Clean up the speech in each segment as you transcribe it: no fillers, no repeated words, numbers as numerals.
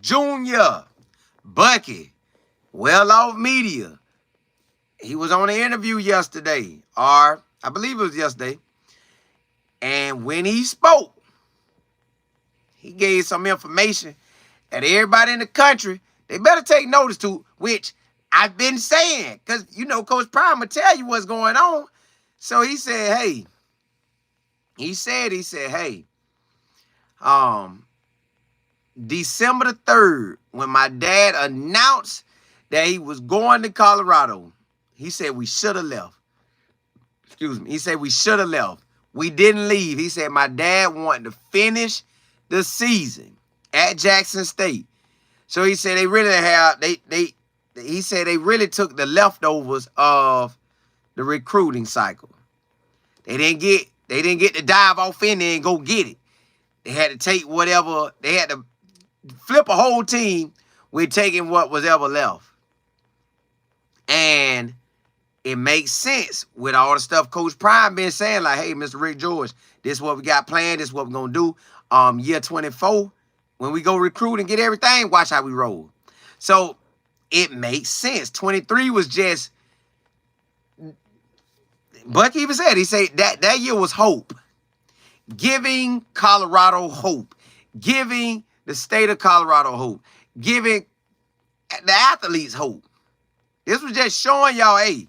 Jr. Bucky, well-off media. He was on an interview yesterday, or I believe it was yesterday. And when he spoke, he gave some information that everybody in the country, they better take notice to, which I've been saying, because, Coach Prime will tell you what's going on. So he said, hey, hey, December the 3rd, when my dad announced that he was going to Colorado, he said we should have left. Excuse me. He said we should have left. We didn't leave. He said my dad wanted to finish the season at Jackson State. So he said they really he said they really took the leftovers of the recruiting cycle. They didn't get to dive off in there and go get it. They had to take whatever, they had to flip a whole team with taking what was ever left. And it makes sense with all the stuff Coach Prime been saying, like, hey, Mr. Rick George, this is what we got planned, this is what we're going to do. Year 24, when we go recruit and get everything, watch how we roll. So it makes sense. 23 was just, Bucky even said, he said that year was hope. Giving Colorado hope. Giving the state of Colorado hope. Giving the athletes hope. This was just showing y'all, hey,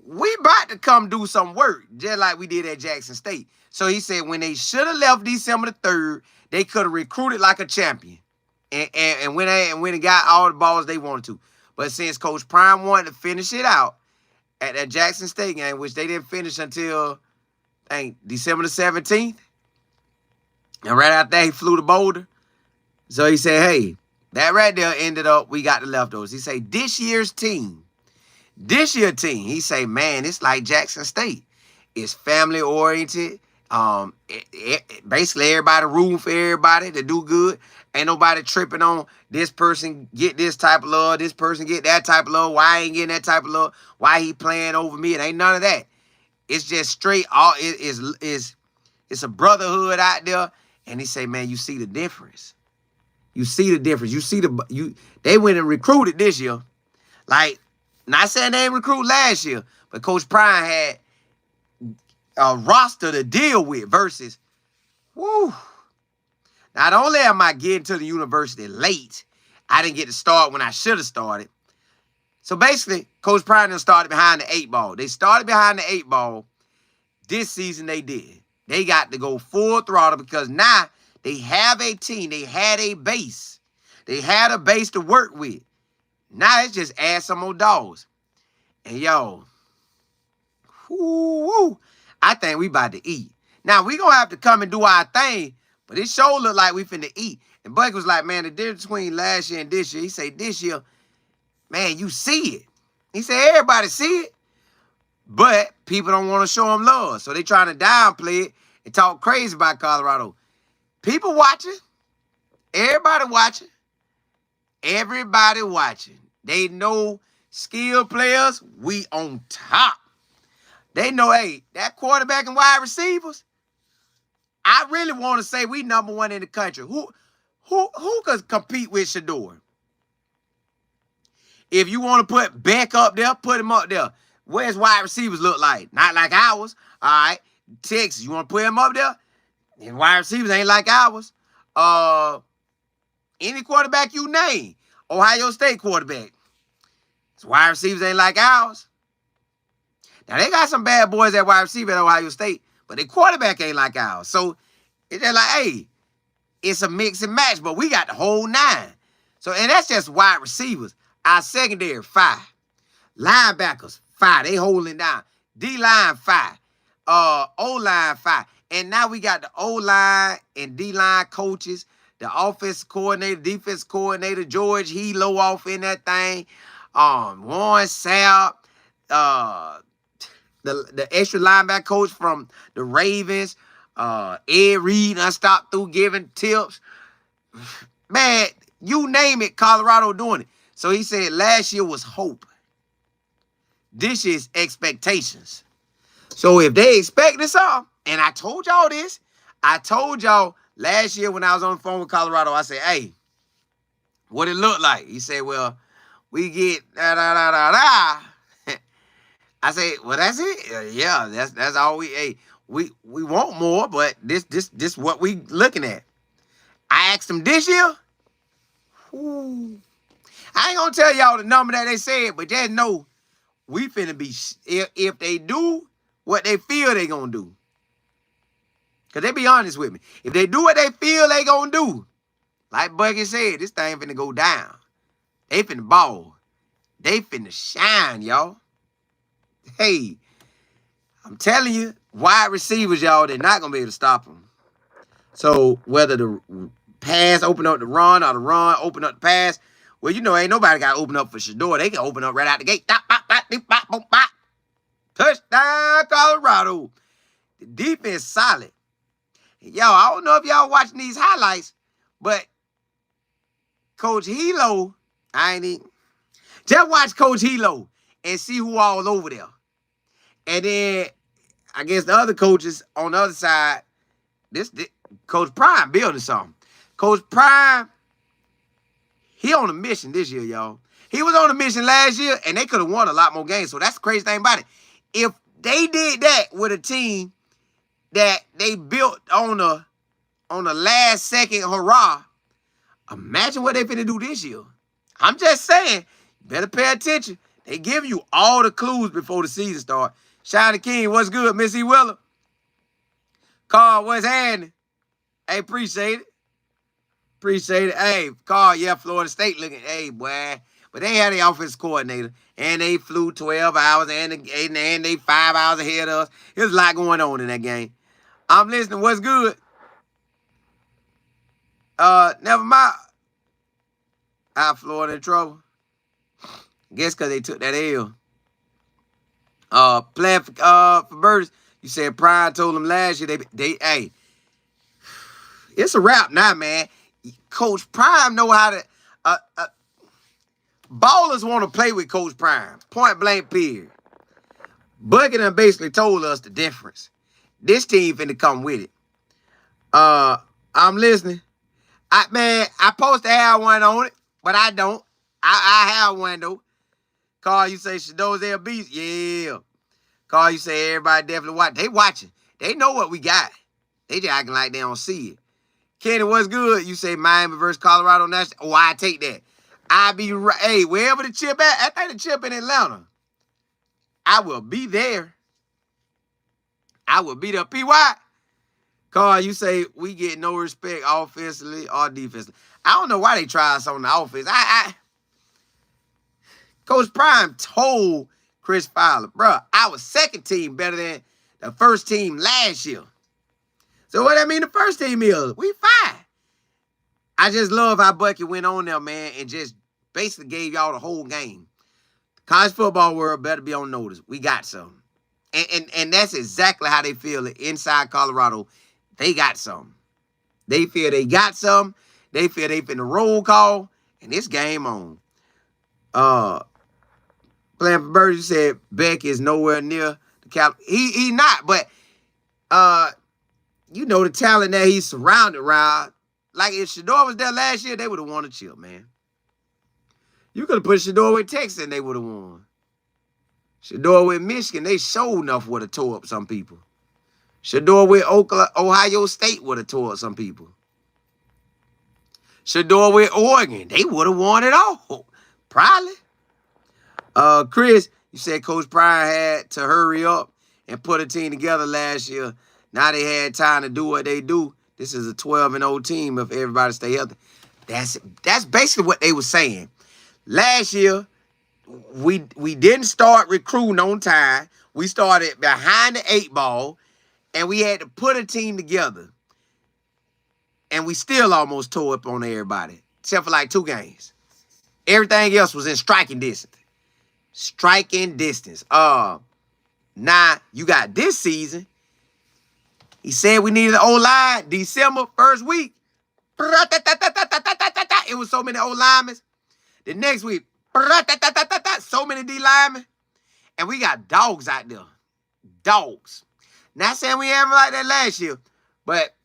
we about to come do some work, just like we did at Jackson State. So he said when they should have left December the 3rd, they could have recruited like a champion and went and got all the balls they wanted to. But since Coach Prime wanted to finish it out at that Jackson State game, which they didn't finish until, I think, December the 17th, and right after that, he flew to Boulder. So he said, hey, that right there ended up, we got the leftovers. He said, this year's team, he say, man, it's like Jackson State. It's family oriented. Basically, everybody rooting for everybody to do good. Ain't nobody tripping on this person get this type of love, this person get that type of love. Why I ain't getting that type of love? Why he playing over me? It ain't none of that. It's just straight. It's a brotherhood out there. And he say, man, you see the difference. You see the difference. They went and recruited this year. Like, not saying they didn't recruit last year, but Coach Prime had a roster to deal with versus, whoo. Not only am I getting to the university late, I didn't get to start when I should have started. So basically, Coach Prime done started behind the 8 ball. They started behind the 8 ball. This season they did. They got to go full throttle because now they have a team. They had a base. They had a base to work with. Now it's just add some more dogs. And yo, I think we about to eat. Now we gonna have to come and do our thing, but it sure look like we finna eat. And Bucky was like, man, the difference between last year and this year, he said this year, man, you see it. He said everybody see it, but people don't want to show them love. So they trying to downplay it and talk crazy about Colorado. People watching. Everybody watching. Everybody watching. They know skilled players, we on top. They know, hey, that quarterback and wide receivers, I really want to say we number 1 in the country. Who could compete with Shador? If you want to put Beck up there, put him up there. Where's wide receivers look like? Not like ours. All right. Texas, you want to put him up there? And wide receivers ain't like ours. Any quarterback you name. Ohio State quarterback. His wide receivers ain't like ours. Now, they got some bad boys at wide receiver at Ohio State, but their quarterback ain't like ours. So, it's just like, hey, it's a mix and match, but we got the whole 9. So, and that's just wide receivers. Our secondary, 5. Linebackers, 5. They holding down. D-line, 5. O-line, 5. And now we got the O-line and D-line coaches, the offensive coordinator, defense coordinator, George Hilo off in that thing. Warren Sapp, the extra linebacker coach from the Ravens, Ed Reed, I stopped through giving tips. Man, you name it, Colorado doing it. So he said last year was hope. This is expectations. So if they expect this up, and I told y'all this, I told y'all last year when I was on the phone with Colorado, I said, hey, what it looked like. He said, well, we get da. I said, well, that's it. Yeah, that's all we. Hey, we want more, but this what we looking at. I asked him this year. Ooh, I ain't gonna tell y'all the number that they said, but just know we finna be if they do what they feel they gonna do. Cause they be honest with me. If they do what they feel they gonna do, like Bucky said, this thing finna go down. They finna ball. They finna shine, y'all. Hey, I'm telling you, wide receivers, y'all, they're not going to be able to stop them. So whether the pass open up the run or the run open up the pass, well, you know, ain't nobody got to open up for Shador. They can open up right out the gate. Touchdown, Colorado. The defense solid. Y'all, I don't know if y'all watching these highlights, but Coach Hilo, just watch Coach Hilo and see who all over there. And then I guess the other coaches on the other side, this Coach Prime building something. Coach Prime, he on a mission this year, y'all. He was on a mission last year, and they could have won a lot more games. So that's the crazy thing about it. If they did that with a team that they built on a last second hurrah, imagine what they finna do this year. I'm just saying, you better pay attention. They give you all the clues before the season starts. Shiny King, what's good? Missy Willer. Carl, what's happening? Hey, appreciate it. Appreciate it. Hey, Carl, yeah, Florida State looking, hey, boy. But they had the offense coordinator, and they flew 12 hours, and they 5 hours ahead of us. There's a lot going on in that game. I'm listening. What's good? Never mind. Florida in trouble. Guess because they took that L. Playing for Birds, you said Prime told them last year hey, it's a wrap now, man. Coach Prime know how to. Ballers want to play with Coach Prime. Point blank, period. Bucky done basically told us the difference. This team finna come with it. I'm listening. I supposed to have one on it, but I don't. I have one though. Carl, you say Shador's a beast? Yeah. Carl, you say everybody definitely watch. They watching. They know what we got. They just acting like they don't see it. Kenny, what's good? You say Miami versus Colorado National. Oh, I take that. I be right. Hey, wherever the chip at, I think the chip in Atlanta. I will be there. I will be there. PY. Carl, you say we get no respect offensively or defensively. I don't know why they try us on the offense. Coach Prime told Chris Fowler, bro, our second team better than the first team last year. So what that mean the first team is? We fine. I just love how Bucky went on there, man, and just basically gave y'all the whole game. College football world better be on notice. We got some. And that's exactly how they feel inside Colorado. They got some. They feel they got some. They feel they finna roll call. And this game on. Playing for Birds, you said Beck is nowhere near the Cal. He not, but you know the talent that he's surrounded around. Like if Shador was there last year, they would have won a chip, man. You could have put Shador with Texas and they would have won. Shador with Michigan, they sure enough would have tore up some people. Shador with Ohio State would have tore up some people. Shador with Oregon, they would have won it all. Probably. Chris, you said Coach Prime had to hurry up and put a team together last year. Now they had time to do what they do. This is a 12-0 team if everybody stay healthy. That's basically what they were saying. Last year, we didn't start recruiting on time. We started behind the 8 ball, and we had to put a team together. And we still almost tore up on everybody, except for like 2 games. Everything else was in striking distance. Striking distance. Now, you got this season. He said we needed an O-line December 1st week. It was so many O-linemen. The next week, so many D-linemen. And we got dogs out there. Dogs. Not saying we haven't like that last year, but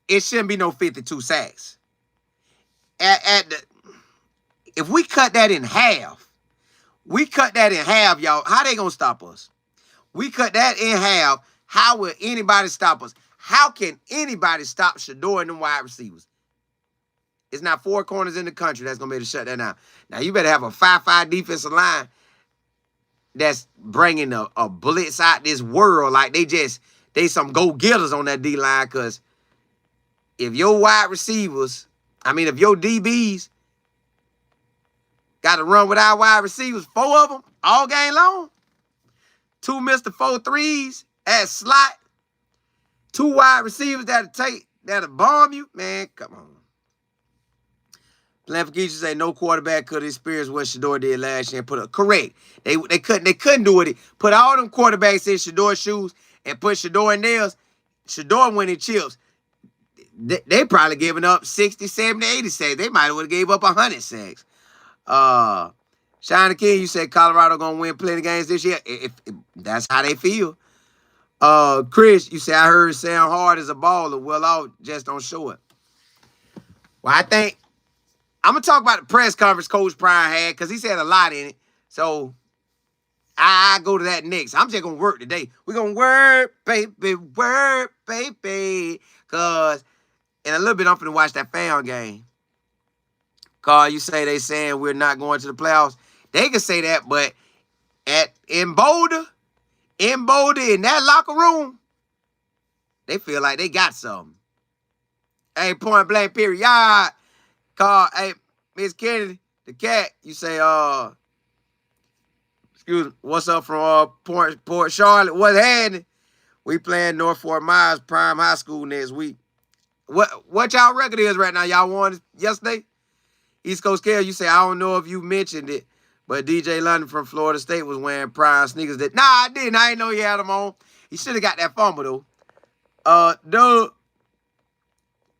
it shouldn't be no 52 sacks. cut that in half. We cut that in half, y'all. How they gonna stop us? We cut that in half. How will anybody stop us? How can anybody stop Shador and them wide receivers? It's not 4 corners in the country that's going to be able to shut that down. Now, you better have a 5-5 defensive line that's bringing a blitz out this world. Like, they some go-getters on that D-line, because if your wide receivers, if your DBs got to run without wide receivers, 4 of them all game long, 2 Mr. 4-3s at slot, 2 wide receivers that'll bomb you, man, come on. Lanfakisha say no quarterback could experience what Shador did last year and put up. Correct. They couldn't do it. Put all them quarterbacks in Shador's shoes and put Shador in theirs. Shador winning chips. They probably giving up 60, 70, 80 sacks. They might have gave up 100 sacks. Shiny King, you said Colorado gonna win plenty of games this year. If that's how they feel. Chris, you say I heard sound hard as a baller. Well, I'll just don't show it. Well, I think I'm going to talk about the press conference Coach Prime had, because he said a lot in it. So, I go to that next. I'm just going to work today. We're going to work, baby. Because in a little bit, I'm going to watch that fan game. Carl, you say they saying we're not going to the playoffs. They can say that, but in Boulder, in that locker room, they feel like they got something. Hey, point blank period. Y'all. Carl, hey, Miss Kennedy, the cat, you say, excuse me, what's up from Port Charlotte? What's happening? We playing North Fort Myers Prime High School next week. What y'all record is right now? Y'all won yesterday? East Coast Care, you say, I don't know if you mentioned it, but DJ London from Florida State was wearing Prime sneakers. Nah, I didn't. I didn't know he had them on. He should have got that fumble, though. Dude.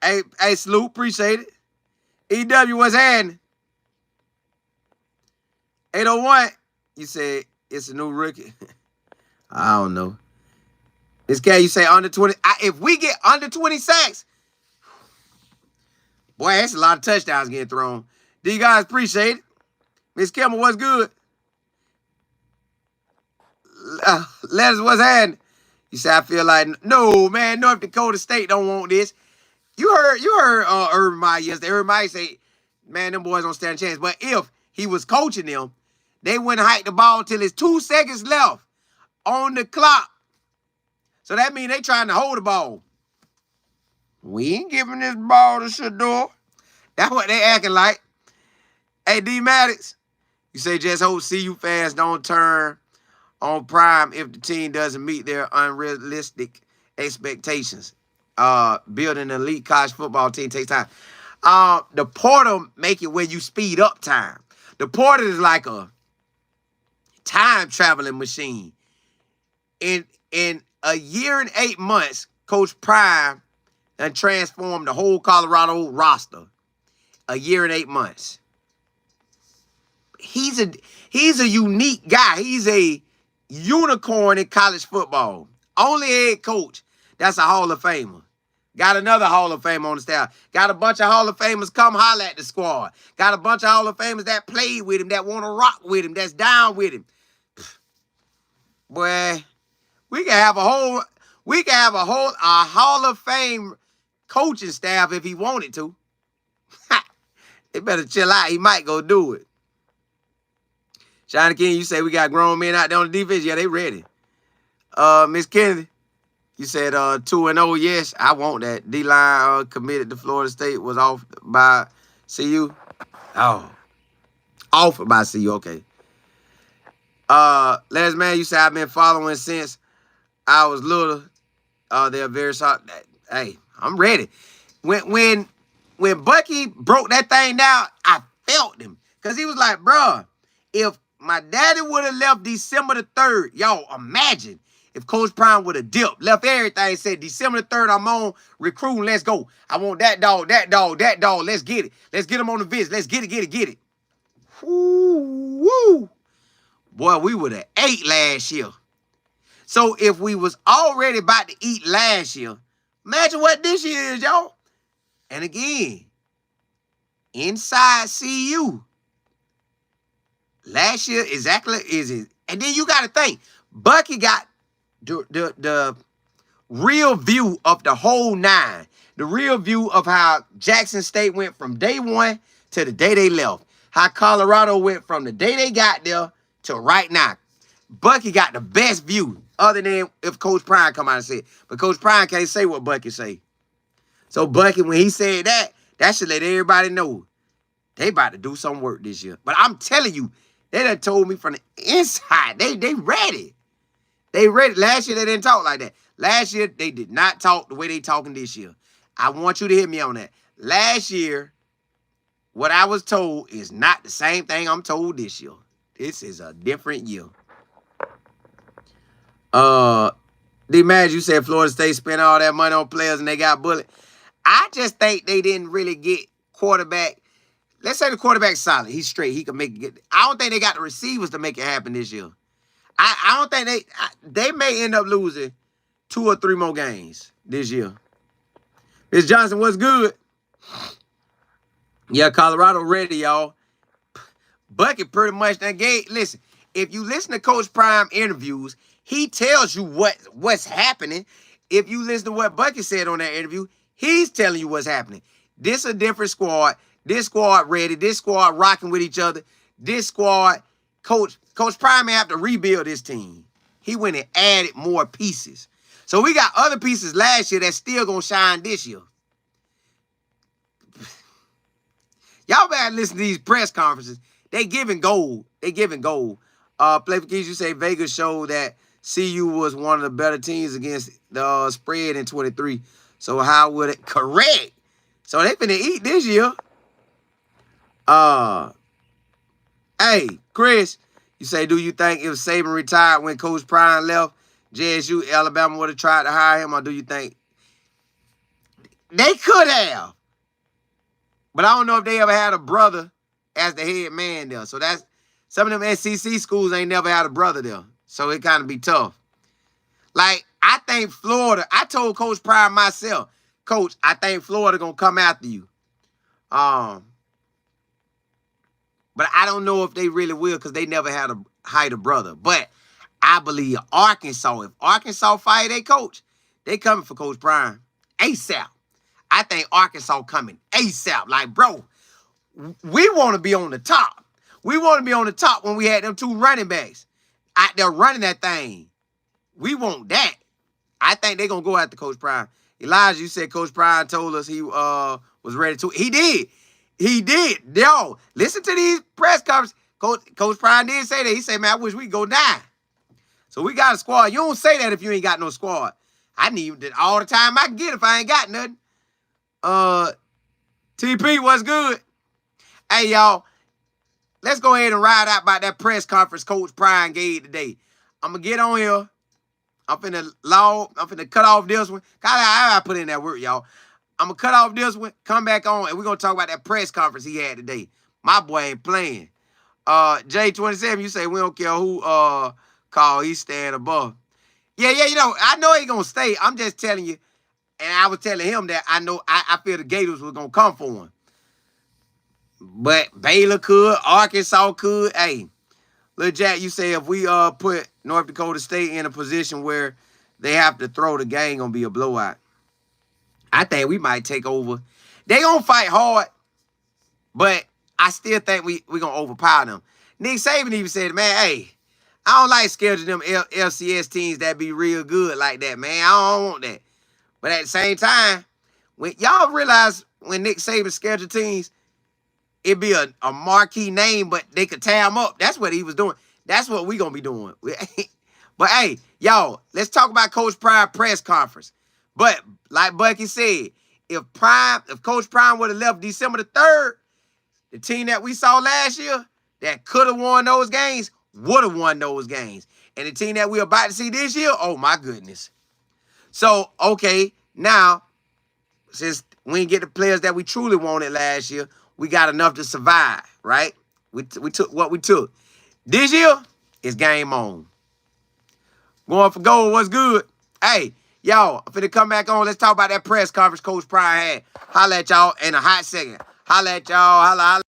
Hey, Sloop, appreciate it. EW, what's happening? 801, you said it's a new rookie. I don't know. This guy, you say under 20. If we get under 20 sacks, boy, that's a lot of touchdowns getting thrown. Do you guys appreciate it? Miss Kimmel, what's good? Letters, what's happening? You say, I feel like, no, man, North Dakota State don't want this. You heard Urban Meyer yesterday. Urban Meyer say, man, them boys don't stand a chance. But if he was coaching them, they wouldn't hike the ball till it's 2 seconds left on the clock. So that means they trying to hold the ball. We ain't giving this ball to Shador. That's what they acting like. Hey, D Maddox, you say just hope CU fans don't turn on Prime if the team doesn't meet their unrealistic expectations. Building an elite college football team takes time. The portal make it where you speed up time. The portal is like a time traveling machine. In a year and 8 months, Coach Prime done transformed the whole Colorado roster. A year and 8 months. He's a unique guy. He's a unicorn in college football. Only head coach that's a Hall of Famer. Got another Hall of Famer on the staff. Got a bunch of Hall of Famers come holler at the squad. Got a bunch of Hall of Famers that played with him, that want to rock with him, that's down with him. Boy, we can have a Hall of Fame coaching staff if he wanted to. They better chill out. He might go do it. Shiny King, you say we got grown men out there on the defense? Yeah, they ready. Miss Kennedy, you said 2-0. Yes, I want that. D-line committed to Florida State was off by CU. Oh, offered by CU. Okay. Les man, you said I've been following since I was little. They're very soft. Hey, I'm ready. When Bucky broke that thing down, I felt him. Because he was like, bruh, if my daddy would have left December the 3rd, y'all imagine if Coach Prime would have dipped, left everything, said December the 3rd, I'm on recruiting, let's go. I want that dog, let's get it. Let's get him on the visit. Let's get it. Woo. Boy, we would have ate last year. So if we was already about to eat last year, imagine what this year is, y'all. And again, inside CU, last year exactly is it. And then you got to think, Bucky got the real view of the whole 9. The real view of how Jackson State went from day 1 to the day they left. How Colorado went from the day they got there to right now. Bucky got the best view, other than if Coach Prime come out and say it. But Coach Prime can't say what Bucky say. So Bucky, when he said that should let everybody know they about to do some work this year. But I'm telling you, they done told me from the inside. They ready. They ready. Last year, they didn't talk like that. Last year, they did not talk the way they talking this year. I want you to hear me on that. Last year, what I was told is not the same thing I'm told this year. This is a different year. D-Maz, you said Florida State spent all that money on players and they got bullied. I just think they didn't really get quarterback. Let's say the quarterback's solid. He's straight. He can make it. I don't think they got the receivers to make it happen this year. I don't think they may end up losing 2 or 3 more games this year. Miss Johnson, what's good? Yeah, Colorado ready, y'all. Bucky pretty much that game. Listen, if you listen to Coach Prime interviews, he tells you what's happening. If you listen to what Bucky said on that interview, he's telling you what's happening. This a different squad. This squad ready. This squad rocking with each other. This squad, Coach Prime may have to rebuild this team. He went and added more pieces. So we got other pieces last year that's still going to shine this year. Y'all better listen to these press conferences. They giving gold. They giving gold. Play for Keys, you say Vegas showed that CU was one of the better teams against the spread in 23. So how would it? Correct. So they finna eat this year. Hey, Chris, you say, do you think if Saban retired when Coach Prime left, JSU, Alabama would have tried to hire him, or do you think they could have? But I don't know if they ever had a brother as the head man there. So that's some of them SEC schools ain't never had a brother there. So it kind of be tough. Like, I think Florida, I told Coach Prime myself, Coach, I think Florida gonna come after you. But I don't know if they really will because they never had a hired a brother. But I believe Arkansas, if Arkansas fire their coach, they coming for Coach Prime ASAP. I think Arkansas coming ASAP. Like, bro, we want to be on the top. We want to be on the top when we had them 2 running backs out there running that thing. We want that. I think they're going to go after Coach Prime. Elijah, you said Coach Prime told us he was ready to. He did. He did. Yo, listen to these press conferences. Coach Prime did say that. He said, man, I wish we could go 9. So we got a squad. You don't say that if you ain't got no squad. I need it all the time I can get if I ain't got nothing. TP, what's good? Hey, y'all, let's go ahead and ride out about that press conference Coach Prime gave today. I'm going to get on here. I'm finna cut off this one. I put in that word, y'all. I'm going to cut off this one, come back on, and we're going to talk about that press conference he had today. My boy ain't playing. J27, you say we don't care who call, he's staying above. Yeah, you know, I know he going to stay. I'm just telling you, and I was telling him that I know I feel the Gators was going to come for him. But Baylor could, Arkansas could. Hey, Lil Jack, you say if we put North Dakota State in a position where they have to throw, the game going to be a blowout. I think we might take over. They going to fight hard, but I still think we going to overpower them. Nick Saban even said, man, hey, I don't like scheduling them FCS teams that be real good like that, man. I don't want that. But at the same time, when y'all realize when Nick Saban scheduled teams, it'd be a marquee name, but they could tear them up. That's what he was doing. That's what we going to be doing. But, hey, y'all, let's talk about Coach Prime press conference. But like Bucky said, if Coach Prime would have left December the 3rd, the team that we saw last year that could have won those games would have won those games. And the team that we're about to see this year, oh, my goodness. So, okay, now, since we didn't get the players that we truly wanted last year, we got enough to survive, right? We took what we took. This year, it's game on. Going for gold, what's good? Hey, y'all, I'm finna come back on. Let's talk about that press conference Coach Prime had. Holla at y'all in a hot second. Holla at y'all. Holla.